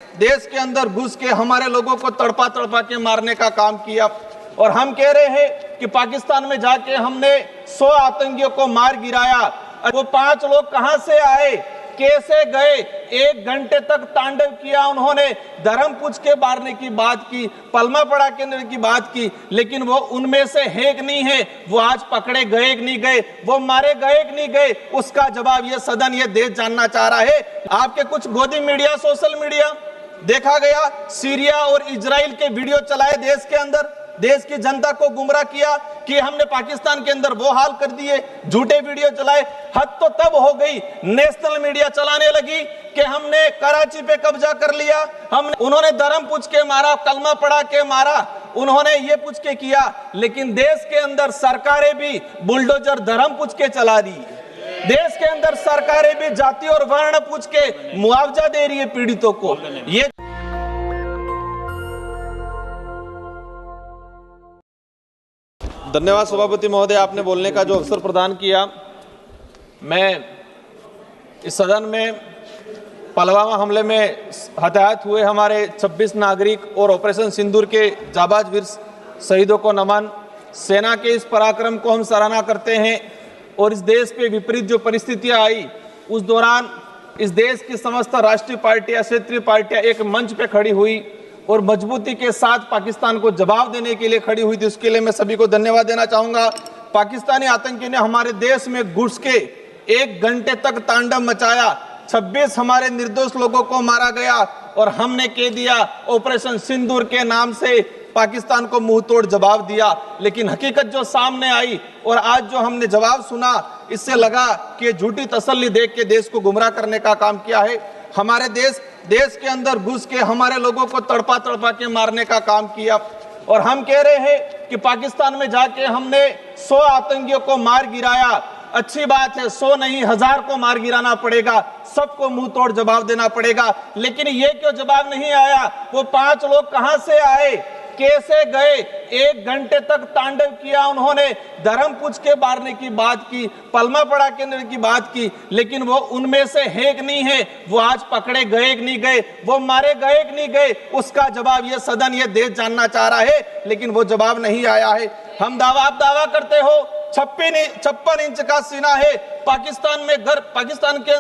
देश के अंदर घुस के हमारे लोगों को तड़पा तड़पा के मारने का काम किया। और हम कह रहे हैं कि पाकिस्तान में जाके हमने 100 आतंकियों को मार गिराया। वो 5 लोग कहां से आए, कैसे गए? 1 घंटे तक तांडव किया उन्होंने, धर्म पूछ के मारने की बात की, पलमा पड़ा के की बात की, लेकिन वो उनमें से है कि नहीं है, वो आज पकड़े गए कि नहीं गए, वो मारे गए कि नहीं गए, उसका जवाब ये सदन, ये देश जानना चाह रहा है। आपके कुछ गोदी मीडिया, सोशल मीडिया देखा गया, सीरिया और इजराइल के वीडियो चलाए देश के अंदर, देश की जनता को गुमराह किया कि हमने पाकिस्तान के अंदर वो हाल कर दिए, झूठे वीडियो चलाए। हद तो तब हो गई, नेशनल मीडिया चलाने लगी कि हमने कराची पे कब्जा कर लिया, उन्होंने धर्म पूछ के मारा, कलमा पढ़ा के मारा, उन्होंने ये पूछ के किया। लेकिन देश के अंदर सरकारें भी बुलडोजर धर्म पूछ के चला रही है। देश के अंदर सरकारें भी जाति और वर्ण पूछ के मुआवजा दे रही है पीड़ितों को। ये धन्यवाद सभापति महोदय, आपने बोलने का जो अवसर प्रदान किया। मैं इस सदन में पुलवामा हमले में हताहत हुए हमारे 26 नागरिक और ऑपरेशन सिंदूर के जाबाज वीर शहीदों को नमन। सेना के इस पराक्रम को हम सराहना करते हैं। और इस देश पे विपरीत जो परिस्थितियां आई, उस दौरान इस देश की समस्त राष्ट्रीय पार्टियां, क्षेत्रीय पार्टियां एक मंच पे खड़ी हुई और मजबूती के साथ पाकिस्तान को जवाब देने के लिए खड़ी हुई थी। उसके लिए मैं सभी को धन्यवाद देना चाहूंगा। पाकिस्तानी आतंकी ने हमारे देश में घुस के 1 घंटे तक तांडव मचाया, 26 हमारे निर्दोष लोगों को मारा गया और हमने कह दिया ऑपरेशन सिंदूर के नाम से पाकिस्तान को मुंह तोड़ जवाब दिया। लेकिन हकीकत जो सामने आई और आज जो हमने जवाब सुना, इससे लगा कि झूठी तसल्ली देख के देश को गुमराह करने का काम किया है। हमारे देश के अंदर घुस के हमारे लोगों को तड़पा तड़पा के मारने का काम किया। और हम कह रहे हैं कि पाकिस्तान में जाके हमने 100 आतंकियों को मार गिराया। अच्छी बात है, 100 नहीं 1000 को मार गिराना पड़ेगा, सबको मुंह तोड़ जवाब देना पड़ेगा। लेकिन ये क्यों जवाब नहीं आया? वो 5 लोग कहां से आए, कैसे गए? 1 घंटे तक तांडव किया उन्होंने, धर्म पूछ के मारने की बात की, पलमा पड़ा के की बात की, लेकिन वो उनमें से है कि नहीं है, वो आज पकड़े गए कि नहीं गए, वो मारे गए कि नहीं गए, उसका जवाब ये सदन, ये देश जानना चाह रहा है। लेकिन वो जवाब नहीं आया है। आप दावा करते हो 56 इंच का सीना है, पाकिस्तान के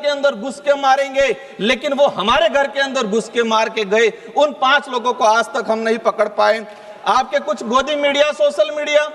अंदर घुस के मारेंगे, लेकिन वो हमारे घर के अंदर घुस के मार के गए। उन 5 लोगों को आज तक हम नहीं पकड़ पाए। आपके कुछ गोदी मीडिया, सोशल मीडिया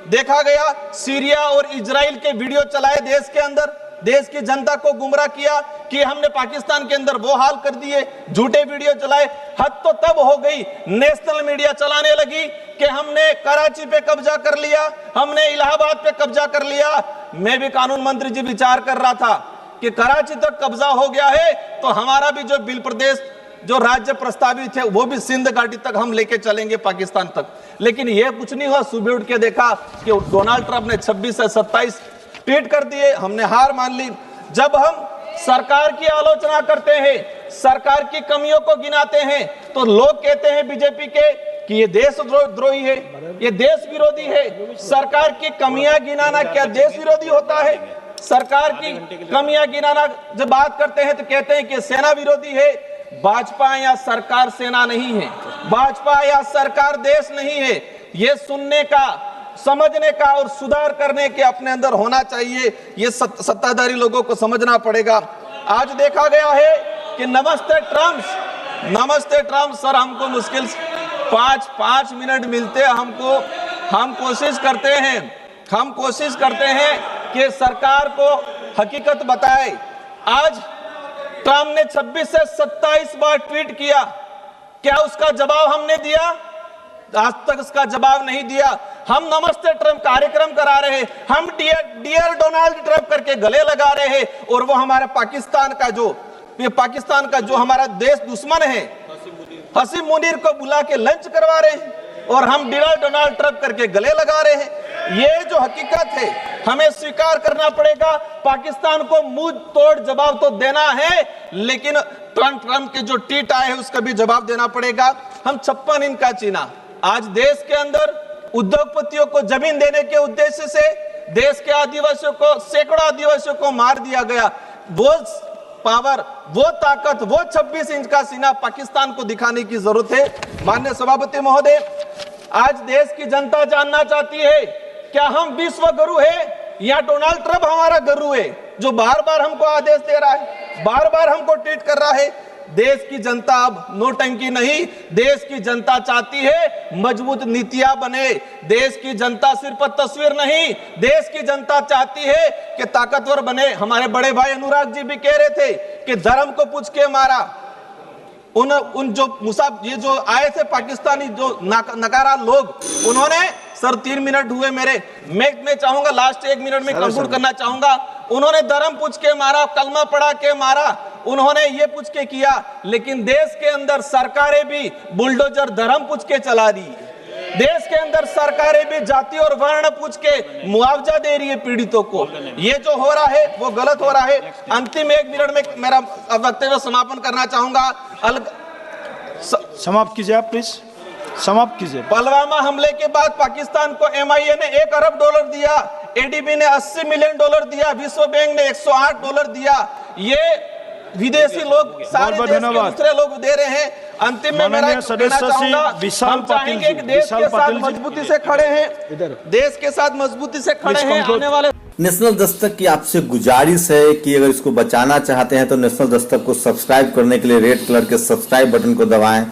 देखा गया, सीरिया और इजराइल के वीडियो चलाए देश के अंदर, देश की जनता को गुमराह किया कि हमने पाकिस्तान के अंदर वो हाल कर दिए, झूठे वीडियो चलाए। हद तो तब हो गई, नेशनल मीडिया चलाने लगी कि हमने कराची पे कब्जा कर लिया, हमने इलाहाबाद पे कब्जा कर लिया। मैं भी कानून मंत्री जी विचार कर रहा था कि कराची तक कब्जा हो गया है तो हमारा भी जो बिल प्रदेश जो राज्य प्रस्तावित है वो भी सिंध घाटी तक हम लेके चलेंगे, पाकिस्तान तक। लेकिन ये कुछ नहीं हुआ। सुबह उठ के देखा कि डोनाल्ड ट्रंप ने 26 से 27 ट्वीट कर दिए, हमने हार मान ली। जब हम सरकार की आलोचना करते हैं, सरकार की कमियों को गिनाते हैं, तो लोग कहते हैं बीजेपी के कि ये देशद्रोही है, ये देश विरोधी है। सरकार की कमियां गिनाना क्या देश विरोधी होता है? सरकार की कमियां गिनाना जब बात करते हैं तो कहते हैं कि सेना विरोधी है। भाजपा या सरकार सेना नहीं है, भाजपा या सरकार देश नहीं है। ये सुनने का, समझने का और सुधार करने के अपने अंदर होना चाहिए। ये सत्ताधारी लोगों को समझना पड़ेगा। आज देखा गया है कि नमस्ते ट्रम्प सर, हमको मुश्किल 5 मिनट मिलते हैं हमको। हम कोशिश करते हैं कि सरकार को हकीकत बताए। आज ट्रम्प ने 26 से 27 बार ट्वीट किया, क्या उसका जवाब हमने दिया? आज तक उसका जवाब नहीं दिया। हम नमस्ते ट्रम्प कार्यक्रम करा रहे हैं, हम डियर डोनाल्ड ट्रम्प करके गले लगा रहे हैं, और वो हमारे पाकिस्तान का जो हमारा देश दुश्मन है हसीम मुनीर को बुला के लंच करवा रहे हैं, और हम डियर डोनाल्ड ट्रम्प करके गले लगा रहे हैं। ये जो हकीकत है हमें स्वीकार करना पड़ेगा। पाकिस्तान को मुंह तोड़ जवाब तो देना है, लेकिन ट्रम्प के जो ट्वीट आए हैं उसका भी जवाब देना पड़ेगा। हम 56 इंच का चीना, आज देश के अंदर उद्योगपतियों को जमीन देने के उद्देश्य से देश के आदिवासियों को, सैकड़ों आदिवासियों को मार दिया गया। वो पावर, वो ताकत, वो 26 इंच का सीना पाकिस्तान को दिखाने की जरूरत है। माननीय सभापति महोदय, आज देश की जनता जानना चाहती है क्या हम विश्व गुरु है या डोनाल्ड ट्रंप हमारा गुरु है, जो बार बार हमको आदेश दे रहा है, बार बार हमको ट्वीट कर रहा है। देश की जनता अब नोटंकी नहीं, देश की जनता चाहती है मजबूत नीतियां बने। देश की जनता सिर्फ तस्वीर नहीं, देश की जनता चाहती है कि ताकतवर बने। हमारे बड़े भाई अनुराग जी भी कह रहे थे कि धर्म को पूछ के मारा। उन जो ये जो आए थे पाकिस्तानी जो नकारा लोग, उन्होंने सर 3 मिनट हुए मेरे, मैं चाहूंगा लास्ट 1 मिनट में कंक्लूड करना चाहूंगा। उन्होंने धर्म पूछ के मारा, कलमा पढ़ा के मारा, उन्होंने ये पूछ के किया, लेकिन देश के अंदर सरकारें भी बुलडोजर धर्म पूछ के चला रही है। देश के अंदर सरकारें भी जाति और वर्ण पूछ के मुआवजा दे रही है पीड़ितों को। ये जो हो रहा है वो गलत हो रहा है। अंतिम 1 मिनट में मेरा वक्तव्य समापन करना चाहूंगा। समाप्त कीजिए आप प्लीज, समाप्त कीजिए। पुलवामा हमले के बाद पाकिस्तान को MIA ने $1 अरब दिया, ADB ने $80 मिलियन दिया, विश्व बैंक ने $108 दिया। ये विदेशी लोग सारे देश के दूसरे लोग दे रहे हैं। अंतिम में मेरा कहना चाहूंगा, हम चाहेंगे कि देश के साथ मजबूती से खड़े हैं, देश के साथ मजबूती से खड़े हैं। आने वाले नेशनल दस्तक की आपसे गुजारिश है कि अगर इसको बचाना चाहते हैं तो नेशनल दस्तक को सब्सक्राइब करने के लिए रेड कलर के सब्सक्राइब बटन को दबाएं,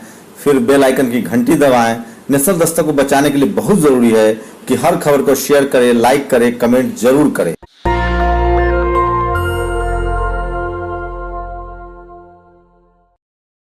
फिर बेल आइकन की घंटी दबाएं। नेशनल दस्तक को बचाने के लिए बहुत जरूरी है कि हर खबर को शेयर करें, लाइक करें, कमेंट जरूर करें।